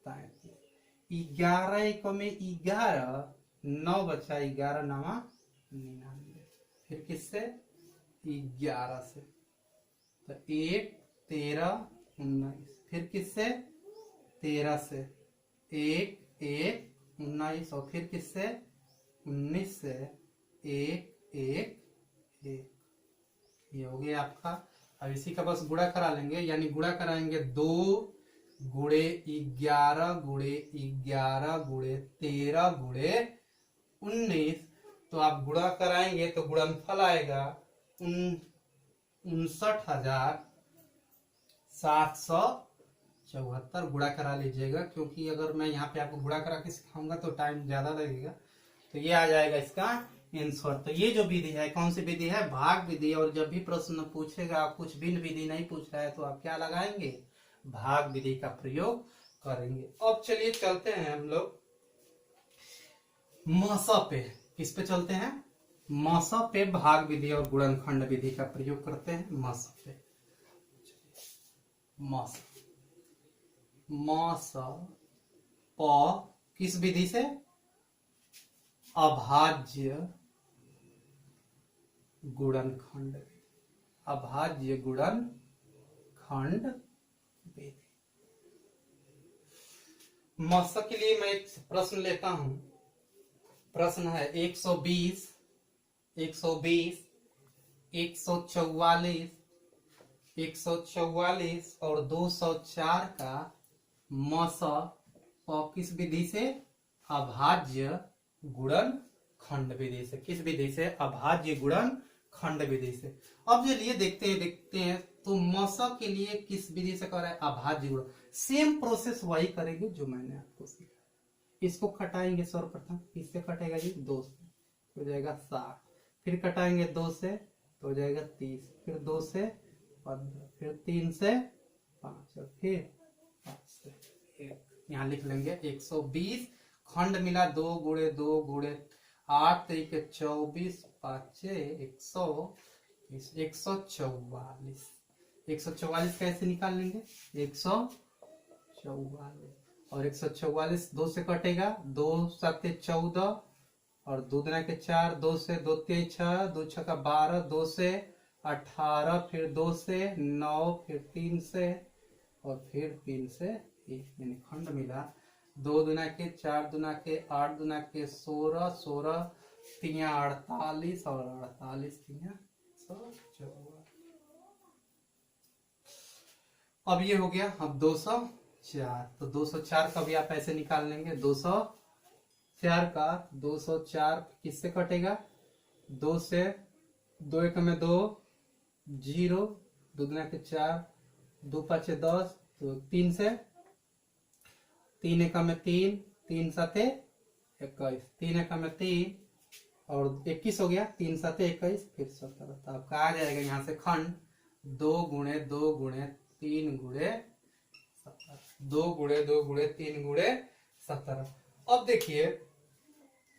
33, 11 एक में 11, 9 बचा, 11 नवा 99। फिर किससे, 11 से, तो 1 13 19। फिर किससे, 13 से, 1 1 19, और फिर किससे, 19 से, 1 1 1। ये हो गया आपका। अब इसी का बस गुणा करा लेंगे, यानी गुणा कराएंगे 2 गुणे 11 गुणे 11 गुणे 13 गुणे 19। तो आप गुणा कराएंगे तो गुणनफल आएगा 59,774। गुणा करा लीजिएगा, क्योंकि अगर मैं यहाँ पे आपको गुणा करा के सिखाऊंगा तो टाइम ज्यादा लगेगा। तो ये आ जाएगा इसका आंसर। तो ये जो विधि है, कौन सी विधि है, भाग विधि। और जब भी प्रश्न पूछेगा, कुछ भिन्न विधि नहीं पूछ रहा है, तो आप क्या लगाएंगे, भाग विधि का प्रयोग करेंगे। अब चलिए चलते हैं हम लोग मसा पे। किस पे चलते हैं, मसा पे। भाग विधि और गुणनखंड विधि का प्रयोग करते हैं मसा पे। मसा मसा प किस विधि से, अभाज्य गुणनखंड, अभाज्य गुणनखंड विधि। मसा के लिए मैं एक प्रश्न लेता हूं प्रश्न है 120, 120, 144, 144 और 204 का मस किस विधि से? अभाज्य गुणन खंड विधि से। किस विधि से? अभाज्य गुणन खंड विधि से। अब चलिए देखते हैं तो मस के लिए किस विधि से कर रहा है? अभाज्य गुणन। सेम प्रोसेस वही करेंगे जो मैंने आपको सिखाया। इसको कटाएंगे सर्वप्रथम, किससे कटेगा जी? 2 से, हो जाएगा 60, फिर कटाएंगे 2 से तो हो जाएगा 30, फिर 2 से 15, फिर 3 से 5 और फिर 5 से 1। यहाँ लिख लेंगे 120 खंड मिला 2 गुणे 2 गुणे 8 के 24 5 144। 144 कैसे निकाल लेंगे? 144 और 144 2 से कटेगा, 2 7 14 और 2 दूना के 4, 2 से 2 3 6, 2 6 का 12, 2 से 18, फिर 2 से 9, फिर 3 से और फिर 3 से 1, यानी खंड मिला 2 दूना के 4 दूना के 8 दूना के 16, 16 3 48 और 48 3 144। अब ये हो गया। अब 204, तो 204 का भी आप ऐसे निकाल लेंगे। 204 का 204 किससे कटेगा? 2 से 2 एक में 2 0, 2 दूना के 4, 2 5 10, तो 3 से 3 एक में 3, 3 7 21, 3 एक में 3 और 21 हो गया, 3 7 21, फिर 17। तो आपका आ जाएगा यहाँ से खंड 2 गुणे 2 गुणे 3 गुणे 17, 2 गुणे 2 गुणे 3 गुणे 17। अब देखिए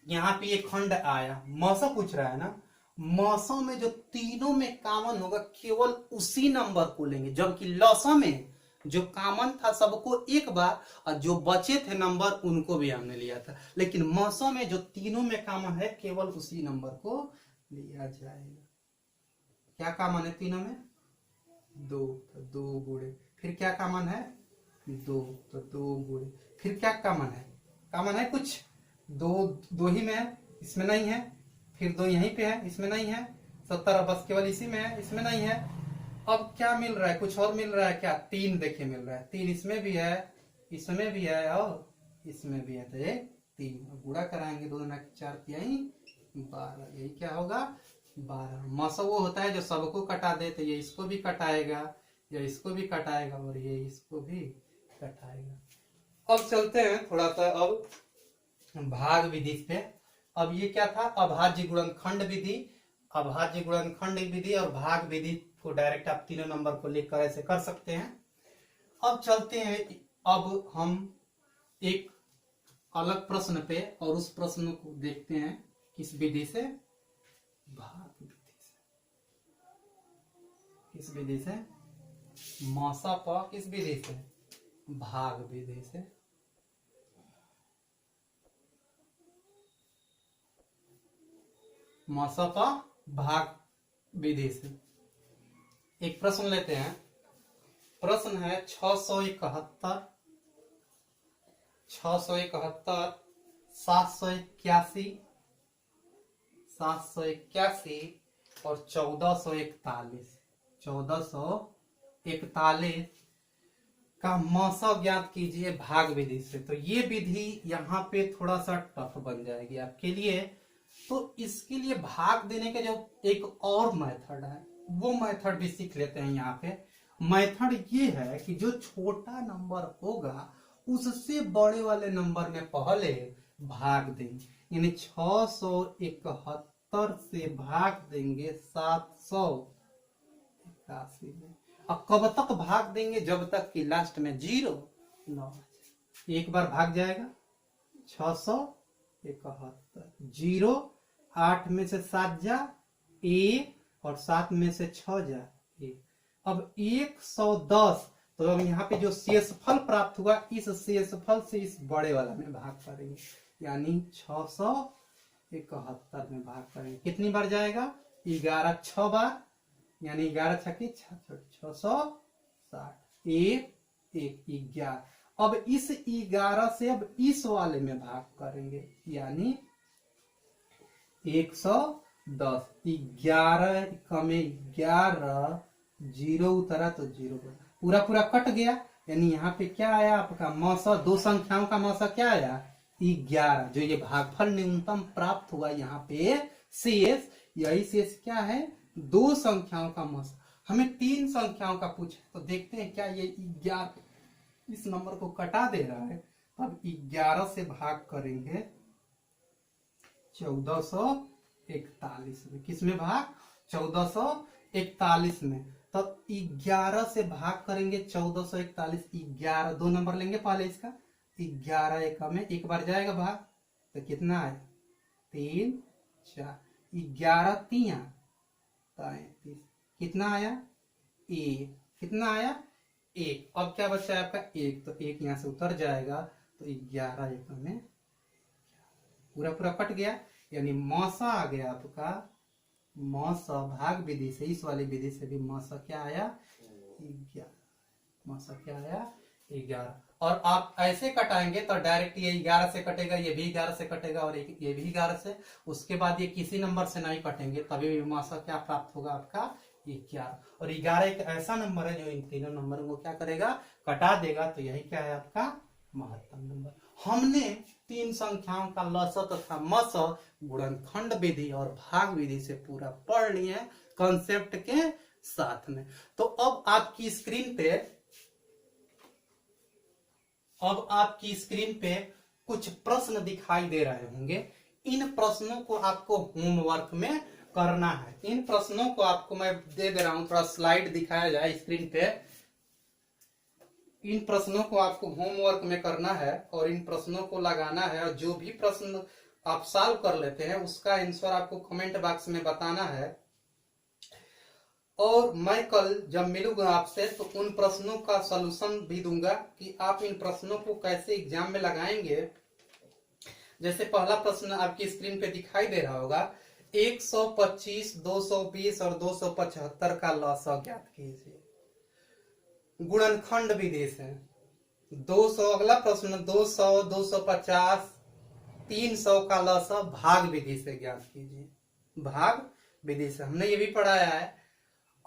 यहाँ पे ये खंड आया, मौसम पूछ रहा है ना, मौसम में जो तीनों में कॉमन होगा केवल उसी नंबर को लेंगे, जबकि लौसम में जो कॉमन था सबको एक बार और जो बचे थे नंबर उनको भी हमने लिया था, लेकिन मौसम में जो तीनों में कॉमन है केवल उसी नंबर को लिया जाएगा। क्या कॉमन है तीनों में? 2, तो 2 गुणे, फिर क्या कॉमन है? 2, तो 2 गुणे, फिर क्या कॉमन है? कॉमन है कुछ? 2 ही में है, इसमें नहीं है, फिर 2 यहीं पे है, इसमें नहीं है, 17 बस केवल इसी में है, इसमें नहीं है। अब क्या मिल रहा है? कुछ और मिल रहा है क्या? 3 देखिए मिल रहा है, 3 इसमें भी है, इसमें भी है और इसमें भी है, तो ये 3 गुणा कराएंगे 2 दूना 4 यही 12, यही क्या होगा? 12। मौसम वो होता है जो सबको कटा दे, तो ये इसको भी कटाएगा, या इसको भी कटाएगा और ये इसको भी कटाएगा। अब चलते हैं थोड़ा सा अब भाग विधि पे। अब ये क्या था? अभाज्य गुणनखंड विधि। अभाज्य गुणनखंड विधि और भाग विधि को डायरेक्ट आप तीनों नंबर को लेकर ऐसे कर सकते हैं। अब चलते हैं, अब हम एक अलग प्रश्न पे, और उस प्रश्न को देखते हैं किस विधि से? भाग विधि से। किस विधि से? मौसा प किस विधि से? भाग विधि से। मौसा प भाग विधि से। एक प्रश्न लेते हैं। प्रश्न है 671, 671, 781, 781 और 1441। 1441 का मौसा ज्ञात कीजिए भाग विधि से। तो ये विधि यहाँ पे थोड़ा सा टफ बन जाएगी आपके लिए। तो इसके लिए भाग देने का जो एक और मेथड है वो मेथड भी सीख लेते हैं। यहाँ पे मेथड ये है कि जो छोटा नंबर होगा उससे बड़े वाले नंबर में पहले भाग देंगे, यानी 671 से भाग देंगे 781 में। अब कब तक भाग देंगे? जब तक कि लास्ट में 0 न। एक बार भाग जाएगा 671, 0, 8 में से 7 जा 1 और 7 में से 6 जा 1। अब 110, तो अब यहाँ पे जो शेषफल प्राप्त हुआ इस शेषफल से इस बड़े वाला में भाग करेंगे, यानी 671 में भाग करेंगे। कितनी बार जाएगा? 11 6 बार, यानी 11 छक्के 660, 1 1 11। अब इस 11 से अब इस वाले में भाग करेंगे, यानी 110, 11 कमे 11, 0 उतरा तो 0 पूरा पूरा कट गया। यानी यहाँ पे क्या आया आपका मौसा, दो संख्याओं का मौसा क्या आया 11। जो ये भागफल न्यूनतम प्राप्त हुआ यहाँ पे शेष, यही शेष क्या है दो संख्याओं का मौसा। हमें तीन संख्याओं का पूछे तो देखते हैं क्या ये 11 इस नंबर को कटा दे रहा है। अब 11 से भाग करेंगे 1441 में, किसमें भाग 1441 में। तब 11 से भाग करेंगे 1441, 11 दो नंबर लेंगे पहले इसका, 11 एक में एक बार जाएगा भाग तो कितना है 3 4, 11 3 33, कितना आया 1, कितना आया 1। अब क्या बचा है आपका 1, तो 1 यहाँ से उतर जाएगा तो 11 एक में पूरा पूरा कट गया। यानी मौसा आ गया आपका, मौसा भाग विधि से, इस वाली विधि से भी मौसा क्या आया 11, मौसा क्या आया 11। और आप ऐसे कटाएंगे तो डायरेक्ट ये 11 से कटेगा, ये भी 11 से कटेगा और ये भी 11 से, उसके बाद ये किसी नंबर से नहीं कटेंगे तभी भी मौसा क्या प्राप्त होगा आपका 11। और 11 एक ऐसा नंबर है जो इन तीनों नंबर को क्या करेगा कटा देगा। तो यही क्या है आपका महत्तम नंबर। हमने तीन संख्याओं का लस तथा मस गुणनखंड विधि और भाग विधि से पूरा पढ़ लिए कंसेप्ट के साथ में। तो अब आपकी स्क्रीन पे कुछ प्रश्न दिखाई दे रहे होंगे। इन प्रश्नों को आपको होमवर्क में करना है। इन प्रश्नों को आपको मैं दे रहा हूं, थोड़ा स्लाइड दिखाया जाए स्क्रीन पे। इन प्रश्नों को आपको होमवर्क में करना है और इन प्रश्नों को लगाना है, और जो भी प्रश्न आप सॉल्व कर लेते हैं उसका आंसर आपको कमेंट बॉक्स में बताना है। और मैं कल जब मिलूंगा आपसे तो उन प्रश्नों का सलूशन भी दूंगा कि आप इन प्रश्नों को कैसे एग्जाम में लगाएंगे। जैसे पहला प्रश्न आपकी स्क्रीन पे दिखाई दे रहा होगा, 125, 220 और 275 का लसाअ ज्ञात कीजिए गुणनखंड विधि से। 200 अगला प्रश्न 200, 250, 300 का लसाअ भाग विधि से ज्ञात कीजिए। भाग विधि से हमने ये भी पढ़ाया है।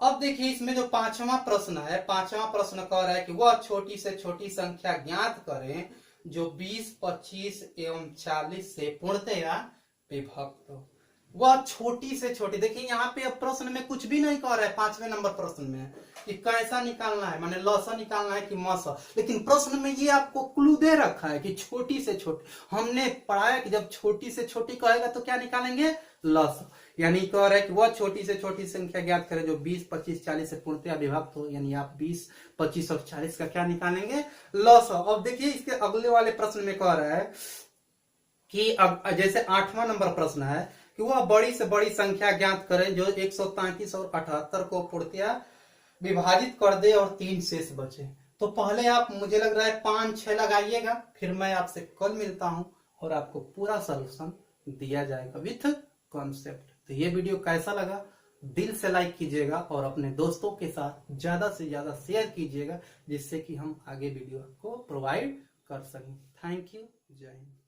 अब देखिए इसमें जो पांचवा प्रश्न है, पांचवा प्रश्न कह रहा है कि वह छोटी से छोटी संख्या ज्ञात करें जो 20, 25 एवं 40 से पूर्णतया विभक्त हो। वह छोटी से छोटी, देखिए यहाँ पे अब प्रश्न में कुछ भी नहीं कह रहा है पांचवें नंबर प्रश्न में कि कैसा निकालना है, माने लसा निकालना है कि मसा, लेकिन प्रश्न में ये आपको क्लू दे रखा है कि छोटी से छोटी। हमने पढ़ाया कि जब छोटी से छोटी कहेगा तो क्या निकालेंगे लसा। यानी कह रहा है कि वह छोटी से छोटी संख्या ज्ञात करें जो 20, 25, 40 से पूर्णतया विभक्त हो। यानी आप 20, 25 और 40 का क्या निकालेंगे लसा। अब देखिए इसके अगले वाले प्रश्न में कह रहा है कि अब जैसे 8वां नंबर प्रश्न है कि वह बड़ी से बड़ी संख्या ज्ञात करें जो 133 और 78 को पूर्णतया विभाजित कर दे और 3 शेष बचे। तो पहले आप, मुझे लग रहा है 5-6 लगाइएगा, फिर मैं आपसे कल मिलता हूं और आपको पूरा सलूशन दिया जाएगा विथ कॉन्सेप्ट। तो ये वीडियो कैसा लगा दिल से लाइक कीजिएगा और अपने दोस्तों के साथ ज्यादा से ज्यादा शेयर कीजिएगा, जिससे कि हम आगे वीडियो आपको प्रोवाइड कर सकें। थैंक यू, जय हिंद।